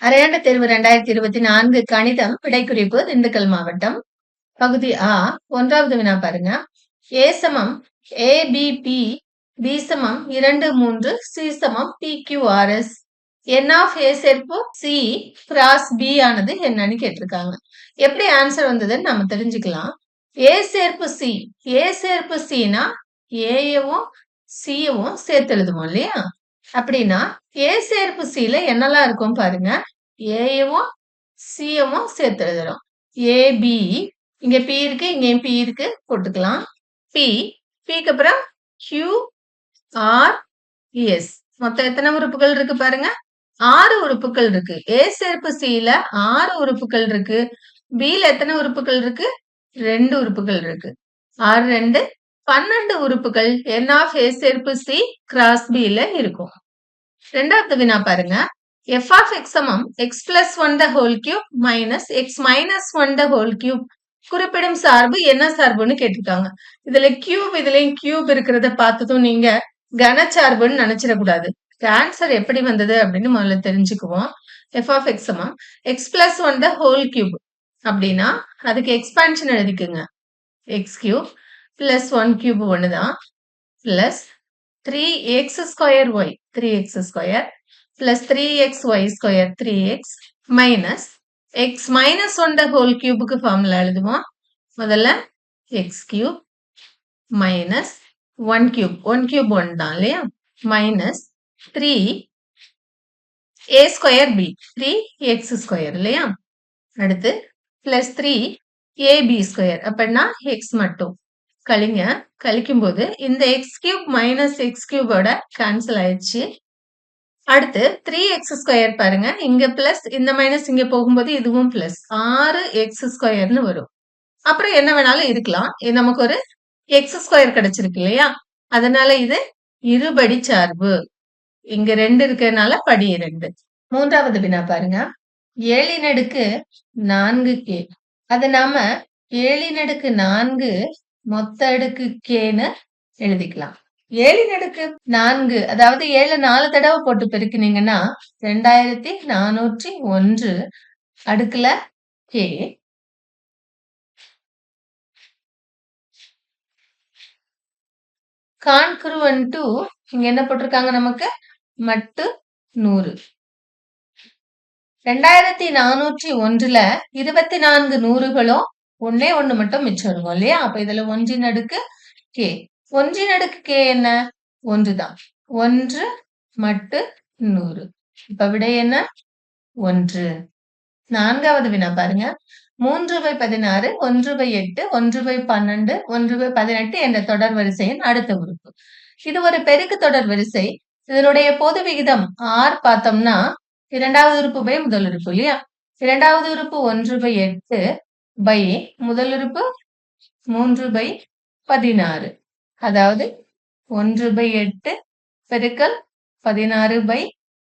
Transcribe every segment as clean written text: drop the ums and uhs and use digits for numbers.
அரையாண்டு தேர்வு 2024 கணிதம் விடைக்குறிப்பு திண்டுக்கல் மாவட்டம். பகுதி ஆ 1வது வினா பாருங்க. A சமம் ABP, B சமம் 2, 3, C சமம் PQRS. N of A சேர்ப்பு C கிராஸ் B ஆனது என்னன்னு கேட்டிருக்காங்க. எப்படி ஆன்சர் வந்ததுன்னு நம்ம தெரிஞ்சுக்கலாம். A சேர்ப்பு C. A சேர்ப்பு Cனா ஏயவும் சியவும் சேர்த்து எழுதுவோம் இல்லையா? அப்படின்னா A சேர்ப்பு Cல என்னெல்லாம் இருக்கும் பாருங்க. ஏயவும் சியவும் சேர்த்து எழுதுறோம். ஏபி இங்க பி இருக்கு, இங்கேயும் பி இருக்கு, போட்டுக்கலாம். பி பிக்கு அப்புறம் கியூ ஆர் எஸ். மொத்தம் எத்தனை உறுப்புகள் இருக்கு பாருங்க. 6 உறுப்புகள் இருக்கு. ஏ சேர்ப்பு சில 6 உறுப்புகள் இருக்கு. பில எத்தனை உறுப்புகள் இருக்கு? 2 உறுப்புகள் இருக்கு. 6 2 12 உறுப்புகள் N ஆஃப் ஏ சேர்ப்பு சி கிராஸ் பில இருக்கும். 2வது வினா பாருங்க. f of x சமம் x plus 1 the whole cube minus x minus 1 the whole cube. குறிப்பிடும் சார்பு என்ன சார்புன்னு கேட்டிருக்காங்க. இதுல கியூப் இதுலயும் கியூப் இருக்கிறத பார்த்ததும் நீங்க கனச்சார்புன்னு நினைச்சிடக்கூடாது. ஆன்சர் எப்படி வந்தது அப்படின்னு முதல்ல தெரிஞ்சுக்குவோம். f of x சமம் x plus 1 the whole cube அப்படின்னா அதுக்கு expansion எழுதிக்குங்க. x cube plus 1 cube ஒண்ணுதான் plus 3x square y 3x square plus 3xy square 3x minus x minus 1 the whole cubeக்கு formula எழுதுவோம். முதல்ல x cube minus 1 cube 1 cube 1 தான் இல்லையா? minus 3 a square b 3x square இல்லையா? அடுத்து plus 3 ab square அப்படின்னா x மட்டும் கழிங்க. கழிக்கும்போது இந்த x cube minus x cube ஓட கேன்சல் ஆயிடுச்சு. அடுத்து 3x ஸ்கொயர் பாருங்க. இங்க பிளஸ் இந்த மைனஸ் இங்க போகும்போது இதுவும் பிளஸ் 6x ஸ்கொயர்னு வரும். அப்புறம் என்ன வேணாலும் இருக்கலாம். நமக்கு ஒரு x ஸ்கொயர் கிடைச்சிருக்கு இல்லையா? அதனால இது இருபடி சார்பு. இங்க 2 இருக்கிறதுனால படி 2. 3வது வினா பாருங்க. 7 ன் அடுக்கு 4k. அது நாம 7 ன் அடுக்கு 4 மொத்த அடுக்கு kன்னு எழுதிக்கலாம். 7 ன் அடுக்கு 4 அதாவது 7 4 தடவை போட்டு பெருக்கினீங்கன்னா 2401 அடுக்குல k. கான்குருவன் டு இங்க என்ன போட்டிருக்காங்க நமக்கு மட்டு 100. 2401ல 24 நூறுகளும் ஒன்னே ஒண்ணு மட்டும் மிச்சம் இருக்கும் இல்லையா? அப்ப இதுல 1 ன் அடுக்கு k. 1 ன் அடுக்கு k என்ன? 1 தான். 1 மட்டு 100. இப்ப விடை என்ன? 1. 4வது வினா பாருங்க. 3/16, 1/8, 1/12, 1/18 என்ற தொடர் வரிசையின் அடுத்த உறுப்பு. இது ஒரு பெருக்கு தொடர் வரிசை. இதனுடைய பொது விகிதம் r பார்த்தோம்னா 2வது உறுப்பு பை முதல் உறுப்பு இல்லையா? 2வது உறுப்பு 1/8 பை முதல் உறுப்பு 3/16. அதாவது 1/8 பெருக்கல் 16/3.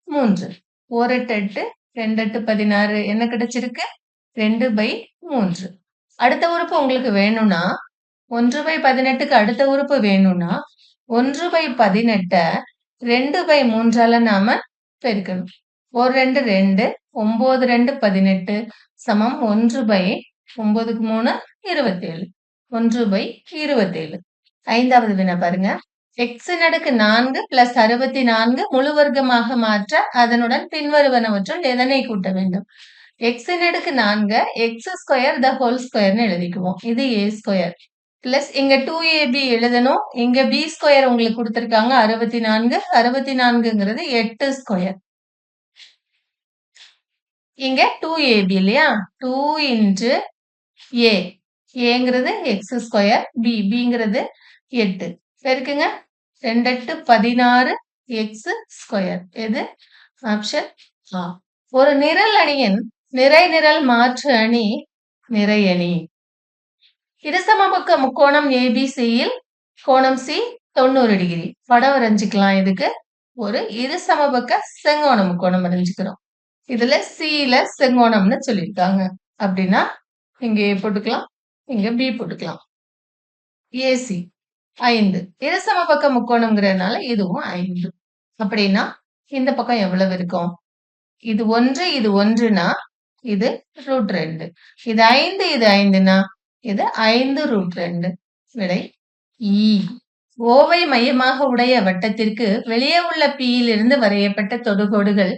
1 8 2 8 16 என்ன கிடைச்சிருக்கு? 2/3. அடுத்த உறுப்பு உங்களுக்கு வேணும்னா 1/18க்கு அடுத்த உறுப்பு வேணும்னா 1/18 2/3ஆல நாம பெருக்கணும். 1 2 2 9 2 18 சமம் 1/9க்கு 3 27. 1/27. 5வது வினா பாருங்க. x ன் அடுக்கு 4 plus 64 முழு வர்க்கமாக மாற்ற அதனுடன் பின்வருவனவற்றுள் எதனை கூட்ட வேண்டும்? x ன் அடுக்கு 4 x ஸ்கொயர் the whole ஸ்கொயர்னு எழுதிக்குவோம். இது a ஸ்கொயர் பிளஸ் இங்க 2ab எழுதணும். இங்க b ஸ்கொயர் உங்களுக்கு கொடுத்திருக்காங்க 64. 64ங்கிறது 8 ஸ்கொயர். இங்க 2ab இல்லையா? 2 into a. ஏங்கிறது x ஸ்கொயர், bங்கிறது 8. பெருக்குங்க. 2 8 16 x ஸ்கொயர். எது? ஆப்ஷன் ஆ. ஒரு நிரல் அணியின் நிறை நிரல் மாற்று அணி நிறை அணி. இருசமபக்க முக்கோணம் ABCயில் கோணம் C 90 டிகிரி. படம் வரைஞ்சிக்கலாம். இதுக்கு ஒரு இருசமபக்க செங்கோண முக்கோணம் வரைஞ்சுக்கிறோம். இதுல Cல செங்கோணம்னு சொல்லியிருக்காங்க. அப்படின்னா இங்க A போட்டுக்கலாம், இங்க B போட்டுக்கலாம். AC 5. இருசமபக்க முக்கோணம்ங்கிறதுனால இதுவும் 5. அப்படின்னா இந்த பக்கம் எவ்வளவு இருக்கும்? இது 1 இது 1னா இது √2. இது 5 இது 5னா இது 5√2. விடை ஈ. ஓவை மையமாக உடைய வட்டத்திற்கு வெளியே உள்ள Pயிலிருந்து வரையப்பட்ட தொடுகோடுகள்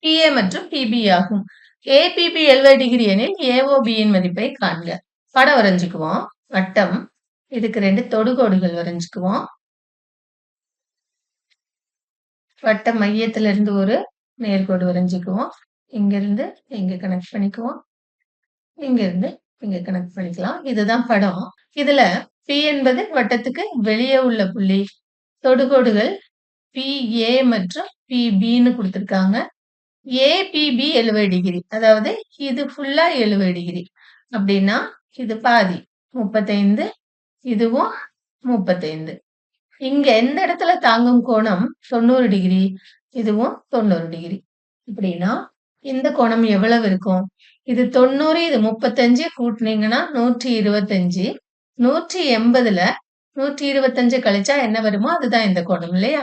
PA மற்றும் PB ஆகும். APB 70 டிகிரி எனில் AOBயின் மதிப்பை காண்க. படம் வரைஞ்சுக்குவோம். வட்டம். இதுக்கு 2 தொடுகோடுகள் வரைஞ்சுக்குவோம். வட்ட மையத்துல இருந்து ஒரு நேர்கோடு வரைஞ்சுக்குவோம். இங்க இருந்து இங்க கனெக்ட் பண்ணிக்குவோம். இங்க இருந்து இங்க கனெக்ட் பண்ணிக்கலாம். இதுதான் படம். இதுல P என்பது வட்டத்துக்கு வெளியே உள்ள புள்ளி. தொடுகோடுகள் PA மற்றும் PBன்னு கொடுத்திருக்காங்க. APB 70 degree. அதாவது இது ஃபுல்லா 70 டிகிரி. அப்படின்னா இது பாதி 35, இதுவும் 35. இங்க எந்த இடத்துல தாங்கும் கோணம் 90 டிகிரி, இதுவும் 90 டிகிரி. அப்படின்னா இந்த கோணம் எவ்வளவு இருக்கும்? இது 90, இது 35 கூட்டினீங்கன்னா 125. 180ல 125 கழிச்சா என்ன வருமோ அதுதான் இந்த கோணம் இல்லையா?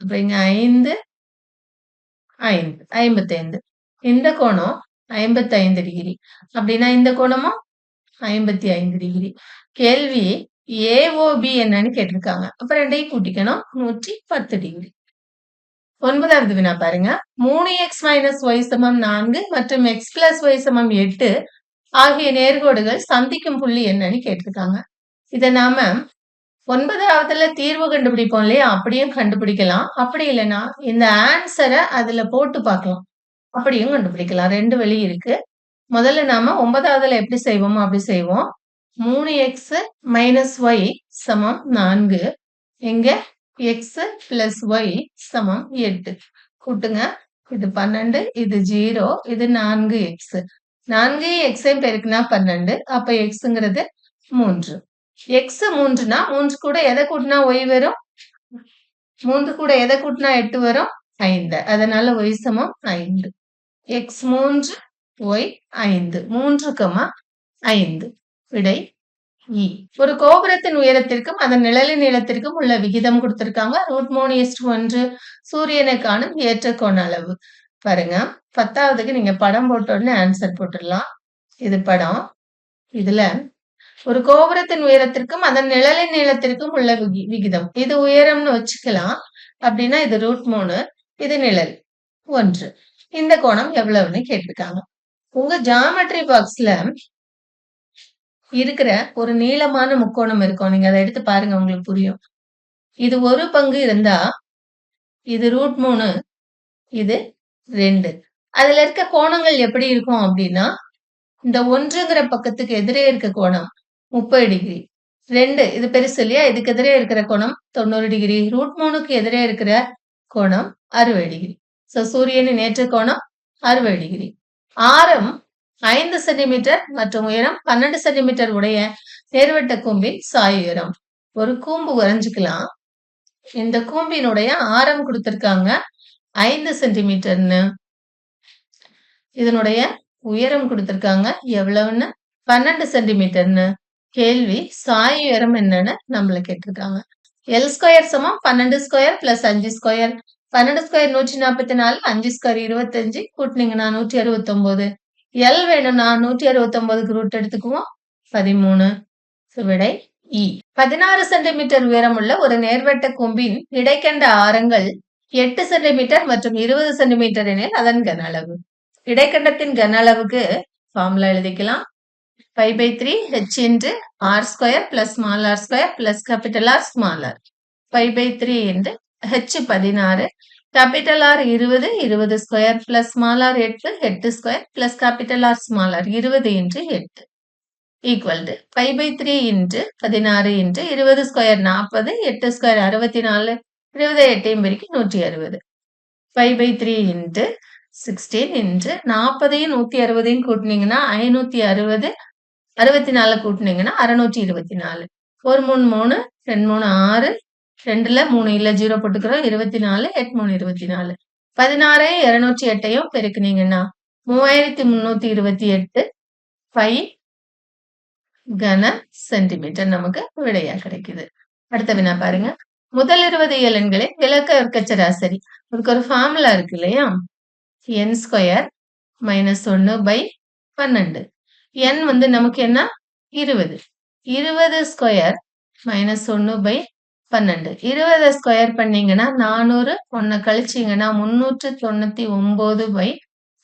அப்ப இங்க 5, 5, 55. இந்த கோணம் 55 டிகிரி. அப்படின்னா இந்த கோணமும் 55 டிகிரி. கேள்வி AOB என்னன்னு கேட்டிருக்காங்க. அப்ப 2ஐயும் கூட்டிக்கணும். 110 டிகிரி. 9வது வினா பாருங்க. 3x - y = 4 மற்றும் x + y = 8 ஆகிய நேர்கோடுகள் சந்திக்கும் புள்ளி என்னன்னு கேட்டிருக்காங்க. இத நாம 9வதுல தீர்வு கண்டுபிடிப்போம் இல்லையா? அப்படியும் கண்டுபிடிக்கலாம். அப்படி இல்லைன்னா இந்த ஆன்சரை அதுல போட்டு பார்க்கலாம். அப்படியும் கண்டுபிடிக்கலாம். 2 வழி இருக்கு. முதல்ல நாம 9வதுல எப்படி செய்வோமோ அப்படி செய்வோம். 3x - y = 4. எங்க x + y = 8. கூட்டுங்க. இது 12, இது 0, இது 4x. 4ஐயும் xஐயும் பெருக்குனா 12. அப்ப xங்கிறது 3. x 3னா 3 கூட எதை கூட்டினா y வரும்? 3 கூட எதை கூட்டினா 8 வரும்? 5. அதனால y = 5. x 3, y 5. 3, 5. விடை ஈ. ஒரு கோபுரத்தின் உயரத்திற்கும் அதன் நிழலின் நீளத்திற்கும் உள்ள விகிதம் கொடுத்திருக்காங்க. √3:1 சூரியனை காணும் ஏற்ற கோண அளவு. பாருங்க 10வதுக்கு நீங்க படம் போட்ட உடனே ஆன்சர் போட்டுடலாம். இது படம். இதுல ஒரு கோபுரத்தின் உயரத்திற்கும் அதன் நிழலின் நீளத்திற்கும் உள்ள விகிதம். இது உயரம்னு வச்சுக்கலாம். அப்படின்னா இது √3, இது நிழல் 1. இந்த கோணம் எவ்வளவுன்னு கேட்டிருக்காங்க. உங்க ஜியோமெட்ரி பாக்ஸ்ல இருக்கிற ஒரு நீளமான முக்கோணம் இருக்கும். நீங்க அதை எடுத்து பாருங்க, உங்களுக்கு புரியும். இது 1 பங்கு இருந்தா இது √3, இது 2. அதுல இருக்க கோணங்கள் எப்படி இருக்கும் அப்படின்னா, இந்த 1ங்கிற பக்கத்துக்கு எதிரே இருக்க கோணம் 30 டிகிரி. 2 இது பெருசு இல்லையா? இதுக்கு எதிரே இருக்கிற கோணம் 90 டிகிரி. √3க்கு எதிரே இருக்கிற கோணம் 60 டிகிரி. சோ சூரியனின் ஏற்ற கோணம் 60 டிகிரி. ஆரம் 5 சென்டிமீட்டர் மற்றும் உயரம் 12 சென்டிமீட்டர் உடைய நேர்வட்ட கூம்பின் சாய் உயரம். ஒரு கூம்பு வரைஞ்சுக்கலாம். இந்த கூம்பினுடைய ஆரம் கொடுத்திருக்காங்க 5 சென்டிமீட்டர்னு. இதனுடைய உயரம் கொடுத்திருக்காங்க எவ்வளவுன்னு? 12 சென்டிமீட்டர்னு. கேள்வி சாய் உயரம் என்னன்னு நம்மள கேட்டிருக்காங்க. L² = 12² + 5². 12² 144, 5² 25, கூட்டினீங்கன்னா 169. L வேணும்னா 169க்கு ரூட் எடுத்துக்குவோம். 13. விடை ஈ. 16 சென்டிமீட்டர் உயரமுள்ள ஒரு நேர்வட்ட கூம்பின் இடைக்கண்ட ஆரங்கள் 8 சென்டிமீட்டர் மற்றும் 20 சென்டிமீட்டர் எனில் அதன் கன அளவு. இடைக்கண்டத்தின் கன அளவுக்கு ஃபார்முலா எழுதிக்கலாம். π/3 h × r² + r² + R r. π/3 × h 16, R 20, 20² + r 8, 8² + R r 20 × 8 equal to π/3 × 16 × 20² 40, 8² 64, 28 பெருக்கி 160. π/3 × 16 × 40யும் 160யும் கூட்டினீங்கன்னா 560, 64 கூட்டினீங்கன்னா 624. 4 3 3, 2 3 6, 2ல 3 இல்ல 0 போட்டுக்கிறோம். 24, 8 3 24. 16ஐயும் 208ஐயும் பெருக்குனீங்கன்னா 3328 பை கன சென்டிமீட்டர் நமக்கு விடையா கிடைக்குது. அடுத்த வினா பாருங்க. முதல் 20 இயலெண்களின் விலக்க வர்க்க சராசரி. அதுக்கு ஒரு ஃபார்முலா இருக்கு இல்லையா? n square minus 1 by 12. n வந்து நமக்கு என்ன 20. 20 ஸ்கொயர் மைனஸ் 1 பை 12. 20 ஸ்கொயர் பண்ணீங்கன்னா 400, 1 கழிச்சீங்கன்னா 399 பை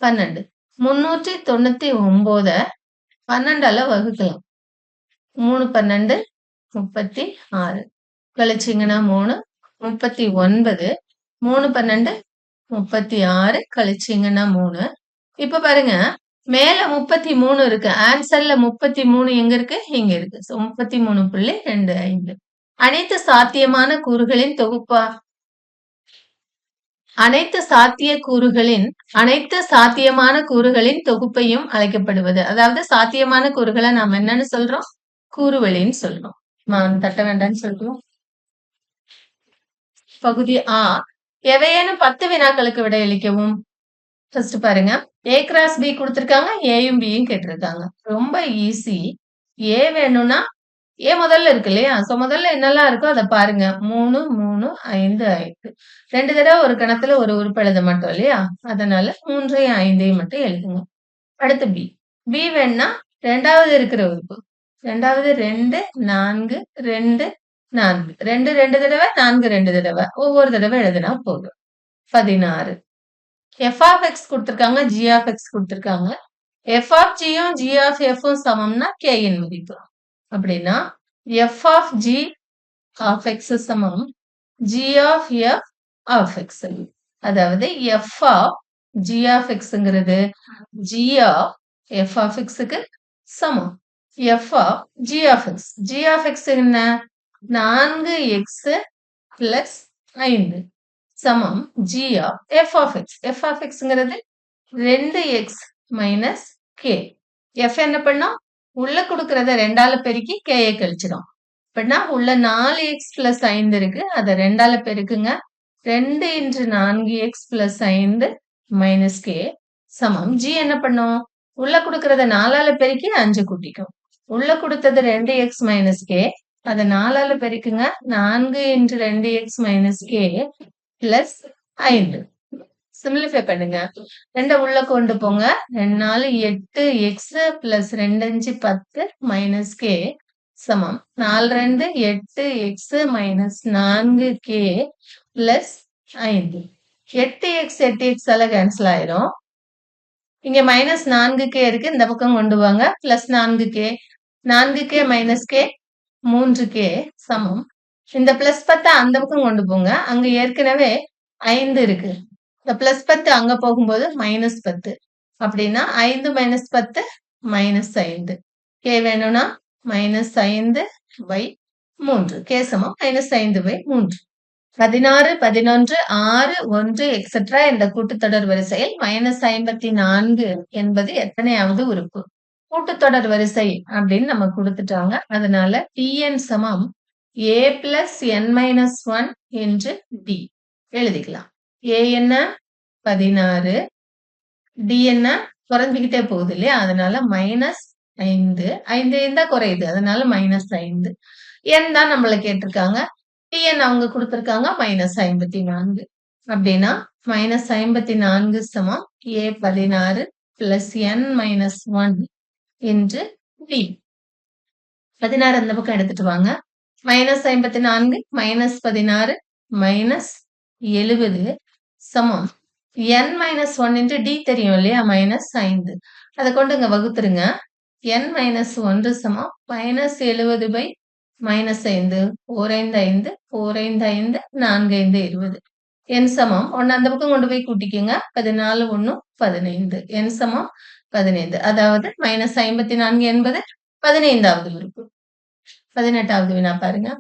12. 399 12ஆல வகுக்கலாம். 3 12 36 கழிச்சீங்கன்னா 3 39. 3 12 36 கழிச்சீங்கன்னா 3. இப்ப பாருங்க மேல 33 இருக்கு. ஆன்சர்ல 33 எங்க இருக்கு? இங்க இருக்கு. 33.25. அனைத்து சாத்தியமான கூறுகளின் தொகுப்பா அனைத்து சாத்தியமான கூறுகளின் தொகுப்பையும் அழைக்கப்படுவது. அதாவது சாத்தியமான கூறுகளை நாம என்னன்னு சொல்றோம்? கூறுவெளின்னு சொல்றோம். நான் தட்ட வேண்டாம்னு சொல்றோம். பகுதி ஆ எவையேனும் 10 வினாக்களுக்கு விடையளிக்கவும். ஃபர்ஸ்ட் பாருங்க ஏ கிராஸ் பி கொடுத்திருக்காங்க, ஏயும் பியும் கேட்டிருக்காங்க. ரொம்ப ஈஸி. ஏ வேணும்னா ஏ முதல்ல இருக்கு இல்லையா? சோ முதல்ல என்னெல்லாம் இருக்கோ அதை பாருங்க. 3 3 5 5 2 தடவை ஒரு கணத்துல ஒரு உறுப்பு எழுத மாட்டோம் இல்லையா? அதனால 3ஐயும் 5ஐயும் மட்டும் எழுதுங்க. அடுத்து பி. பி வேணும்னா ரெண்டாவது இருக்கிற உறுப்பு. ரெண்டாவது 2 4 2 4 2 2 தடவை 4 2 தடவை ஒவ்வொரு தடவை எழுதினா போதும். 16. f of x கொடுத்திருக்காங்க, g of x கொடுத்திருக்காங்க. f of gயும் g of fம் சமம்னா k இன் மதிப்பு. அப்படின்னா f of g of x சமம் g of f of x. அதாவது f of g of xங்கிறது g of f of xக்கு சமம். f of g of x. g of x என்ன? 4x plus 5 சமம் g of f of x. f of xங்கிறது 2x minus k. f என்ன பண்ணோம்? உள்ள கொடுக்கறத 2ஆல பெருக்கி k கழிச்சிடும். அப்படின்னா உள்ள 4x plus 5 இருக்கு. அதை 2ஆல பெருக்குங்க. 2 into 4x plus 5 minus k சமம். g என்ன பண்ணும்? உள்ள கொடுக்கறத 4ஆல பெருக்கி 5 கூட்டிக்கும். உள்ள கொடுத்தது 2x minus k. அதை 4ஆல பெருக்குங்க. 4 into 2x minus k plus 5. Simplify பண்ணுங்க. 2 உள்ள கொண்டு போங்க. 2 4 8x plus 2 5 10 minus k சமம் 4 2 8x minus 4k plus 5. 8x 8x ஆல கேன்சல் ஆயிரும். இங்க மைனஸ் 4k இருக்கு. இந்த பக்கம் கொண்டு வாங்க. Plus 4k. 4k minus k 3k சமம். இந்த பிளஸ் 10 அந்த பக்கம் கொண்டு போங்க. அங்க ஏற்கனவே 5 இருக்கு. இந்த பிளஸ் 10 அங்க போகும்போது மைனஸ் 10. அப்படின்னா 5 மைனஸ் 10 மைனஸ் 5. கே வேணும்னா மைனஸ் 5 பை 3. கே சமம் மைனஸ் 5 பை 3. 16, 11, 6, 1 எக்ஸெட்ரா என்ற கூட்டுத்தொடர் வரிசையில் மைனஸ் 54 என்பது எத்தனையாவது உறுப்பு? கூட்டுத்தொடர் வரிசை அப்படின்னு நம்ம கொடுத்துட்டாங்க. அதனால Tn சமம் a பிளஸ் n மைனஸ் 1 என்று டி எழுதிக்கலாம். a என்ன 16, d என்ன குறைஞ்சுக்கிட்டே போகுது இல்லையா? அதனால மைனஸ் 5. 5 இருந்தா குறையுது. அதனால மைனஸ் 5. n தான் நம்மள கேட்டிருக்காங்க. Tn அவங்க கொடுத்திருக்காங்க மைனஸ் 54. அப்படின்னா மைனஸ் 54 சமம் a 16 பிளஸ் n மைனஸ் 1 என்று டி. 16 அந்த பக்கம் எடுத்துட்டு வாங்க. மைனஸ் 54 மைனஸ் 16 மைனஸ் 70 சமம் n மைனஸ் 1 என்று டி தெரியும் இல்லையா? மைனஸ் 5. அதை கொண்டு இங்க வகுத்துருங்க. n மைனஸ் 1 சமம் மைனஸ் 70 பை மைனஸ் 5 4 5 5 4 5 5 4 5 20. n சமம் 1 அந்த பக்கம் கொண்டு போய் கூட்டிக்கோங்க. 14 1 15. n சமம் 15. அதாவது மைனஸ் 54 என்பது 15வது உறுப்பு. 18வது வினா பாருங்க.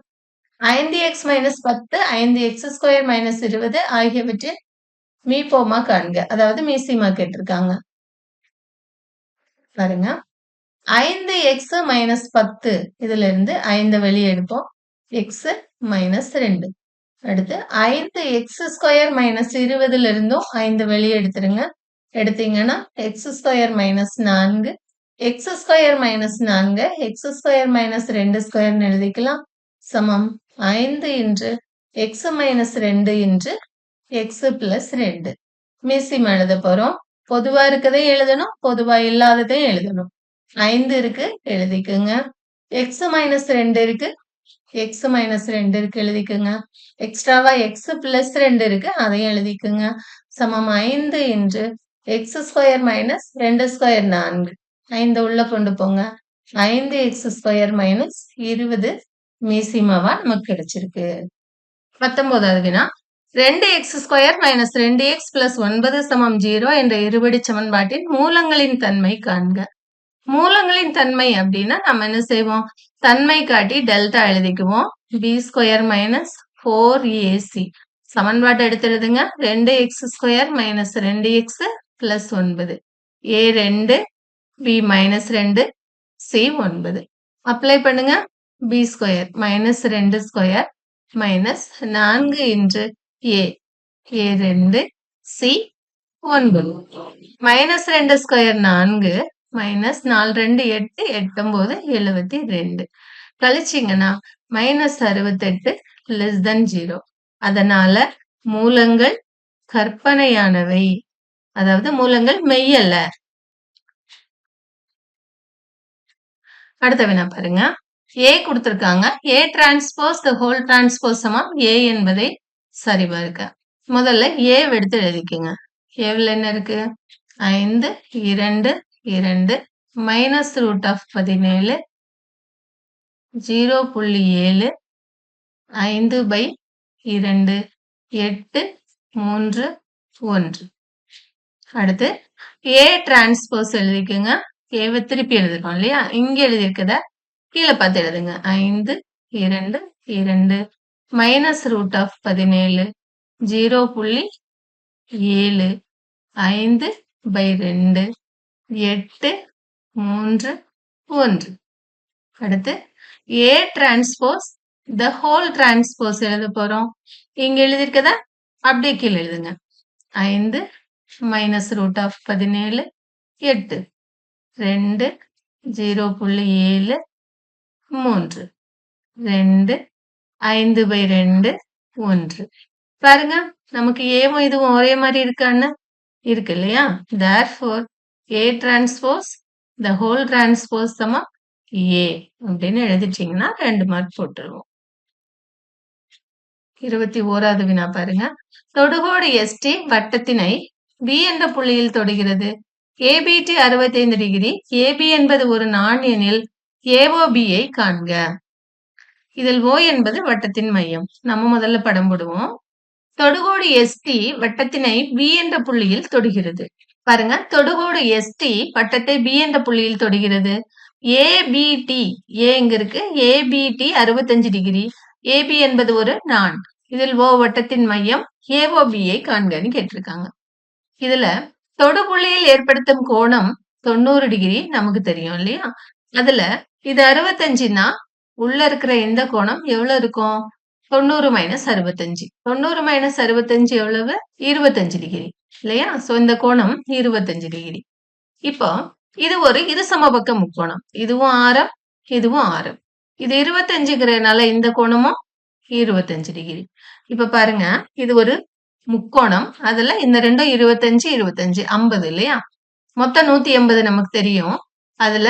5x minus 10 5x square minus 20 ஆகியவற்றின் மீபோமா காண்க. அதாவது மீசிமா கேட்டிருக்காங்க. பாருங்க 5x மைனஸ் 10 இதுல இருந்து 5 வெளியே எடுப்போம். x minus 2. அடுத்து 5x ஸ்கொயர் மைனஸ் 20ல இருந்தும் 5 வெளியே எடுத்துருங்க. எடுத்தீங்கன்னா x square minus 4 x square minus 4 x square minus 2 ஸ்கொயர்னு எழுதிக்கலாம். சமம் 5 இன்று x மைனஸ் 2 இன்று x பிளஸ் 2. மீசிம் எழுத போறோம். பொதுவா இருக்கதையும் எழுதணும், பொதுவா இல்லாததையும் எழுதணும். 5 இருக்கு, எழுதிக்குங்க. x மைனஸ் 2 இருக்கு, x மைனஸ் 2 இருக்கு, எழுதிக்குங்க. எக்ஸ்ட்ராவா x பிளஸ் 2 இருக்கு, அதையும் எழுதிக்குங்க. சமம் 5 இன்று x ஸ்கொயர் மைனஸ் 2 ஸ்கொயர் 4. 5 உள்ள கொண்டு போங்க. 5x ஸ்கொயர் மைனஸ் 20 மீசிமாவா நமக்கு கிடைச்சிருக்கு. 19வது வினா 2x square minus 2x plus 9 சமம் 0 என்ற இருபடி சமன்பாட்டின் மூலங்களின் தன்மை காண்க. மூலங்களின் தன்மை அப்படின்னா நம்ம என்ன செய்வோம், தன்மை காட்டி டெல்டா எழுதிக்குவோம். b ஸ்கொயர் மைனஸ் 4ac சமன்பாட்டை எடுத்து எழுதுங்க. 2x square minus 2x plus 9 a 2 b minus 2 c 9 apply பண்ணுங்க. b square minus 2 square minus 4 into a a 2 c 9 minus 2 square 4 minus 4 2 8 8 9 72 கழிச்சிங்கன்னா மைனஸ் 68 லெஸ் தென் 0. அதனால மூலங்கள் கற்பனையானவை, அதாவது மூலங்கள் மெய்யல்ல. அடுத்த வினா பாருங்க. A கொடுத்திருக்காங்க. A transpose the whole transpose சமம் A என்பதை சரிபார்க்க. முதல்ல A எடுத்து எழுதிக்கங்க. Aவில் என்ன இருக்கு? 5 2 2 மைனஸ் ரூட் ஆஃப் 17 0.7 5/2 8 3 1. அடுத்து A டிரான்ஸ்போஸ் எழுதிக்கங்க. ஏவை திருப்பி எழுதிருக்கோம் இல்லையா, இங்க எழுதியிருக்கத கீழே பார்த்து எழுதுங்க. 5 2 2 மைனஸ் ரூட் ஆஃப் 17 0.7 5/2 8 3 1. அடுத்து A transpose the whole transpose எழுத போறோம். இங்க எழுதியிருக்கத அப்படியே கீழே எழுதுங்க. 5 மைனஸ் ரூட் ஆஃப் 17 8 2 0.7 3 2 5/2 1. பாருங்க, நமக்கு ஏவும் இதுவும் ஒரே மாதிரி இருக்கான்னு இருக்கு இல்லையா. therefore A transpose the whole transpose சமம் A அப்படின்னு எழுதிட்டீங்கன்னா 2 மார்க் போட்டுருவோம். 21வது வினா பாருங்க. தொடுகோடு ST வட்டத்தினை B என்ற புள்ளியில் தொடுகிறது. ABT 65 degree. AB என்பது ஒரு நாண் எனில் AOB ஐ காண்க. இதில் O என்பது வட்டத்தின் மையம். நம்ம முதல்ல படம் போடுவோம். தொடுகோடு ST வட்டத்தினை B என்ற புள்ளியில் தொடுகிறது. பாருங்க, தொடுகோடு ST வட்டத்தை B என்ற புள்ளியில் தொடுகிறது. ABT A எங்க இருக்கு? ABT 65 degree. AB என்பது ஒரு நாண். இதில் O வட்டத்தின் மையம். AOB ஐ காண்கன்னு கேட்டிருக்காங்க. இதுல தொடுபுள்ளியில் ஏற்படுத்தும் கோணம் 90 டிகிரி நமக்கு தெரியும் இல்லையா. அதுல இது 65னா உள்ள இருக்கிற இந்த கோணம் எவ்வளவு இருக்கும்? 90 மைனஸ் 65. 90 மைனஸ் 65 எவ்வளவு? 25 டிகிரி இல்லையா. சோ இந்த கோணம் 25 டிகிரி. இப்போ இது ஒரு இருசமபக்க முக்கோணம். இதுவும் ஆரம், இதுவும் ஆரம். இது 25ங்கிறதுனால இந்த கோணமும் 25 டிகிரி. இப்ப பாருங்க, இது ஒரு முக்கோணம். அதுல இந்த ரெண்டும் 25 25 50 இல்லையா. மொத்தம் 180 நமக்கு தெரியும். அதுல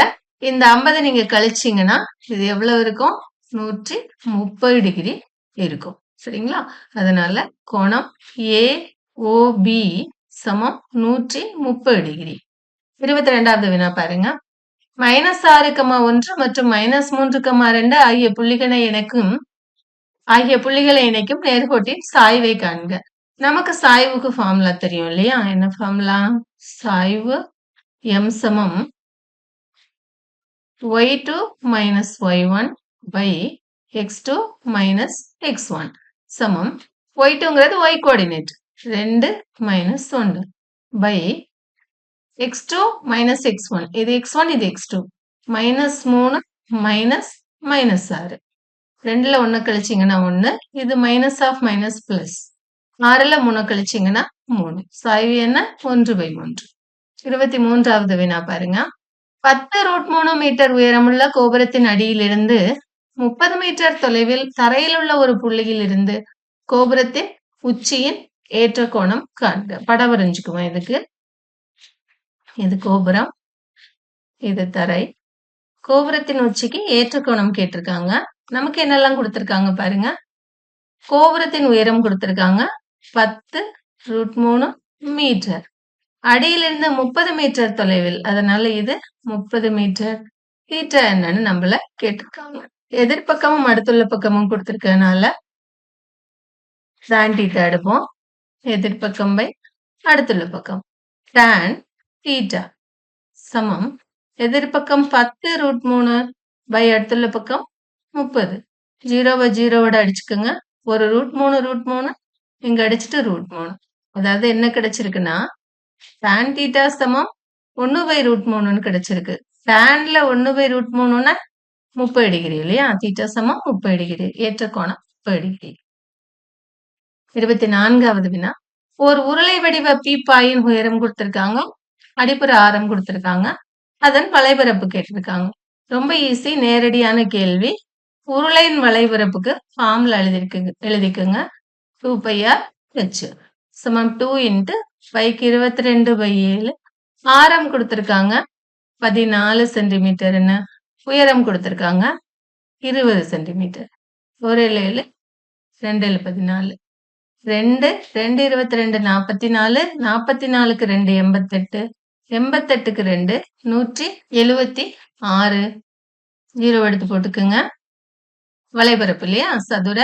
இந்த 50 நீங்க கழிச்சீங்கன்னா இது எவ்வளவு இருக்கும்? 130 டிகிரி இருக்கும். சரிங்களா. அதனால கோணம் AOB சமம் 130 டிகிரி. 22வது வினா பாருங்க. -6,1 மற்றும் -3,2 ஆகிய புள்ளிகளை இணைக்கும் நேர்கோட்டின் சாய்வை காண்க. நமக்கு சாய்வுக்கு ஃபார்முலா தெரியும் இல்லையா. என்ன ஃபார்முலா? சாய்வு M சமம் y2 minus y1 by x2 minus x1 சமம் y2ங்கிறது y coordinate 2 minus 1 by x2 minus x1 இது x1 இது x2 minus 3 minus minus 6 2ல 1 கழிச்சீங்கன்னா 1 இது minus of minus plus 6ல 3 கழிச்சீங்கன்னா 3 சாய்வு என்ன? 1/3. 23வது வினா பாருங்க. 10√3 மீட்டர் உயரமுள்ள கோபுரத்தின் அடியிலிருந்து 30 மீட்டர் தொலைவில் தரையில் உள்ள ஒரு புள்ளியில் இருந்து கோபுரத்தின் உச்சியின் ஏற்ற கோணம் காண்க. படம் வரைஞ்சுக்குவோம். இதுக்கு இது கோபுரம், இது தரை. கோபுரத்தின் உச்சிக்கு ஏற்ற கோணம் கேட்டிருக்காங்க. நமக்கு என்னெல்லாம் கொடுத்திருக்காங்க பாருங்க. கோபுரத்தின் உயரம் கொடுத்திருக்காங்க 10√3 மீட்டர். அடியிலிருந்து 30 மீட்டர் தொலைவில், அதனால இது 30 மீட்டர். தீட்டா என்னன்னு நம்மள கேட்டிருக்காங்க. எதிர்பக்கமும் அடுத்துள்ள பக்கமும் கொடுத்திருக்கனால tan தீட்டா எடுப்போம். எதிர்பக்கம் பை அடுத்துள்ள பக்கம். tan தீட்டா சமம் எதிர்பக்கம் 10√3 பை அடுத்துள்ள பக்கம் 30. 0வை 0வோட அடிச்சுக்கோங்க. ஒரு √3 இங்க அடிச்சுட்டு √3. அதாவது என்ன கிடைச்சிருக்குன்னா tan தீட்டா சமம் 1/√3ன்னு கிடைச்சிருக்கு. tanல 1/√3ன்னா 30 டிகிரி இல்லையா? தீட்டா சமம் 30 டிகிரி. ஏற்ற கோணம் 30 டிகிரி. 24வது வினா. ஒரு உருளை வடிவ பீப்பாயின் உயரம் கொடுத்திருக்காங்க. அடிப்புற ஆரம் கொடுத்திருக்காங்க. அதன் வளைபரப்பு கேட்டிருக்காங்க. ரொம்ப ஈஸி, நேரடியான கேள்வி. உருளையின் வளைபரப்புக்கு ஃபார்முலா எழுதிக்குங்க. 2πr/h சமம் 2 × பைக்கு 22/7. ஆரம் கொடுத்திருக்காங்க 14 சென்டிமீட்டர்னு. உயரம் கொடுத்திருக்காங்க 20 சென்டிமீட்டர். 1 7 2 14. 2 2 22 44. 44க்கு 2 88. 88க்கு 2 176. 0 எடுத்து போட்டுக்குங்க. வளைபரப்பு இல்லையா? சதுர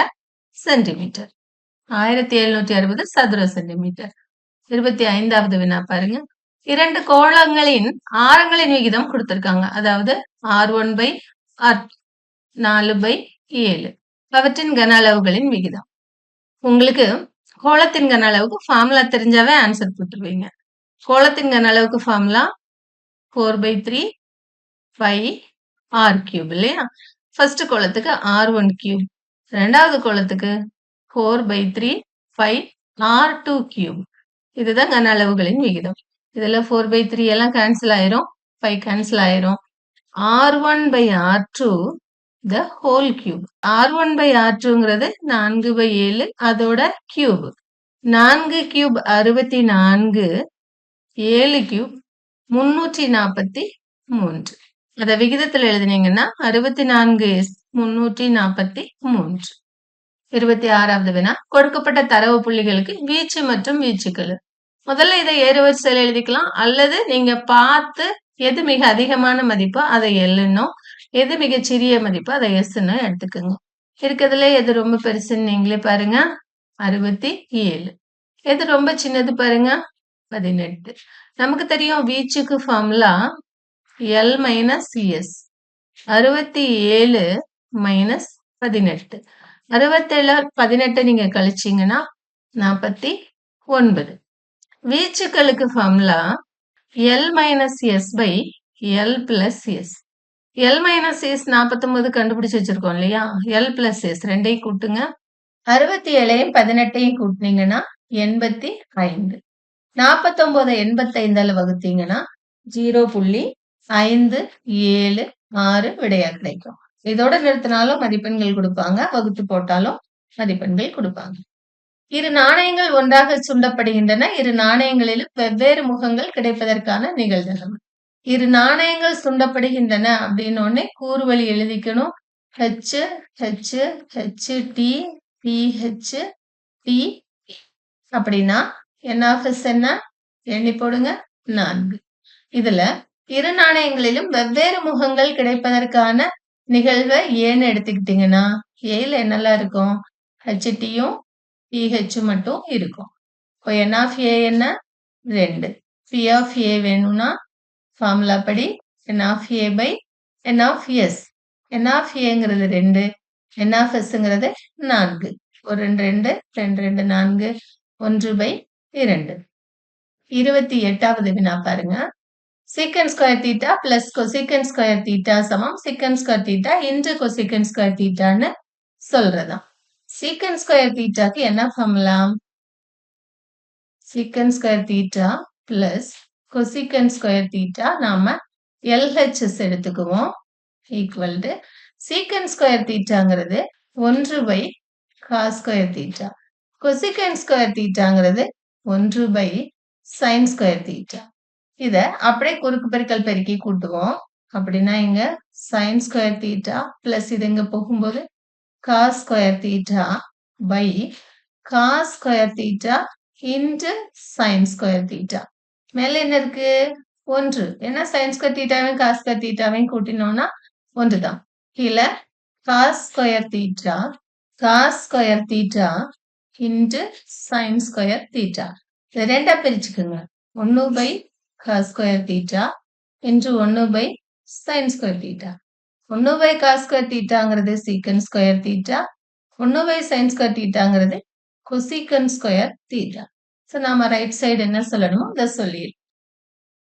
சென்டிமீட்டர். 1760 சதுர சென்டிமீட்டர். 25வது வினா பாருங்க. 2 கோளங்களின் ஆரங்களின் விகிதம் கொடுத்திருக்காங்க. அதாவது R1/R2 4/7. அவற்றின் கன அளவுகளின் விகிதம். உங்களுக்கு கோளத்தின் கன அளவுக்கு ஃபார்முலா தெரிஞ்சாவே ஆன்சர் போட்டுருவீங்க. கோளத்தின் கன அளவுக்கு ஃபார்முலா 4/3 πr³ இல்லையா? ஃபர்ஸ்ட் கோளத்துக்கு R1³. ரெண்டாவது கோளத்துக்கு 4/3 πr2³. இதுதான் கன அளவுகளின் விகிதம். இதுல 4/3 எல்லாம் கேன்சல் ஆயிரும். 5 கேன்சல் ஆயிரும். R1/R2 the whole cube. R1/R2ங்கிறது 4/7 அதோட கியூப். 4 கியூப் 64. 7 கியூப் 343. அத விகிதத்துல எழுதினீங்கன்னா 64/343. 26வது வினா. கொடுக்கப்பட்ட தரவு புள்ளிகளுக்கு வீச்சு மற்றும் வீச்சுக்கள். முதல்ல இதை ஏறுவரிசையில் எழுதிக்கலாம். அல்லது நீங்க பார்த்து எது மிக அதிகமான மதிப்போ அதை எல்லுன்னும், எது மிகச் சிறிய மதிப்போ அதை எஸ்ன்னு எடுத்துக்கோங்க. இருக்கிறதுல எது ரொம்ப பெருசுன்னு நீங்களே பாருங்க. 67. எது ரொம்ப சின்னது பாருங்க. 18. நமக்கு தெரியும் வீச்சுக்கு ஃபார்முலா L - S. 67 - 18. 67 18 நீங்க கழிச்சீங்கன்னா 49. வீச்சுக்களுக்கு formula L - S/L + S. L - S 49 கண்டுபிடிச்சு வச்சிருக்கோம் இல்லையா? L + S ரெண்டையும் கூட்டுங்க. 67ஐயும் 18ஐயும் கூட்டினீங்கன்னா 85. 49 85ஆல வகுத்தீங்கன்னா 0.576 விடையா கிடைக்கும். இதோட நிறுத்தினாலும் மதிப்பெண்கள் கொடுப்பாங்க. வகுத்து போட்டாலும் மதிப்பெண்கள் கொடுப்பாங்க. இரு நாணயங்கள் ஒன்றாக சுண்டப்படுகின்றன. இரு நாணயங்களிலும் வெவ்வேறு முகங்கள் கிடைப்பதற்கான நிகழ்தகவு. இரு நாணயங்கள் சுண்டப்படுகின்றன அப்படின்னு கூறுவழி எழுதிக்கணும். H H H T PH T அப்படின்னா N(S) என்ன? எண்ணி போடுங்க. 4. இதுல இரு நாணயங்களிலும் வெவ்வேறு முகங்கள் கிடைப்பதற்கான நிகழ்வை ஏன்னு எடுத்துக்கிட்டீங்கன்னா ஏல என்னெல்லாம் இருக்கும்? HTயும் PH மட்டும் இருக்கும். இப்போ N(A) என்ன? 2. P(A) வேணும்னா ஃபார்முலா படி N(A/N)(S). N(A)ங்கிறது 2, N(S)ங்கிறது 4. 1 2 2 2 4 1/2. 28வது வினா பாருங்க. secant square theta plus cosecant square theta சமம் secant square theta into cosecant square thetaன்னு சொல்றதாம். secant square thetaக்கு என்ன formula? secant square theta plus cosecant square theta நாம LHS எடுத்துக்குவோம். equal to secant square thetaங்கிறது 1/cos square theta. Cosecant square தீட்டாங்கிறது 1/sin square theta. இத அப்படியே குறுக்கு பெருக்கல் பெருக்கி கூட்டுவோம். அப்படின்னா இங்க sin ஸ்கொயர் தீட்டா பிளஸ் இது இங்க போகும்போது cos square theta by cos square theta into sin square theta. மேல என்ன இருக்கு? 1. ஏன்னா sin ஸ்கொயர் தீட்டாவையும் cos ஸ்கொயர் தீட்டாவையும் கூட்டினோம்னா 1 தான். கீழ cos square theta into sin square theta. இதை 2ஆ பிரிச்சுக்குங்க. 1/cos square theta into 1/sin square theta. 1/cos ஸ்கொயர் தீட்டாங்கிறது secant square theta. 1/sin square தீட்டாங்கிறது கொசிகன் ஸ்கொயர் தீட்டா. ஸோ நாம ரைட் சைடு என்ன சொல்லணுமோ அதை சொல்லிடலாம்.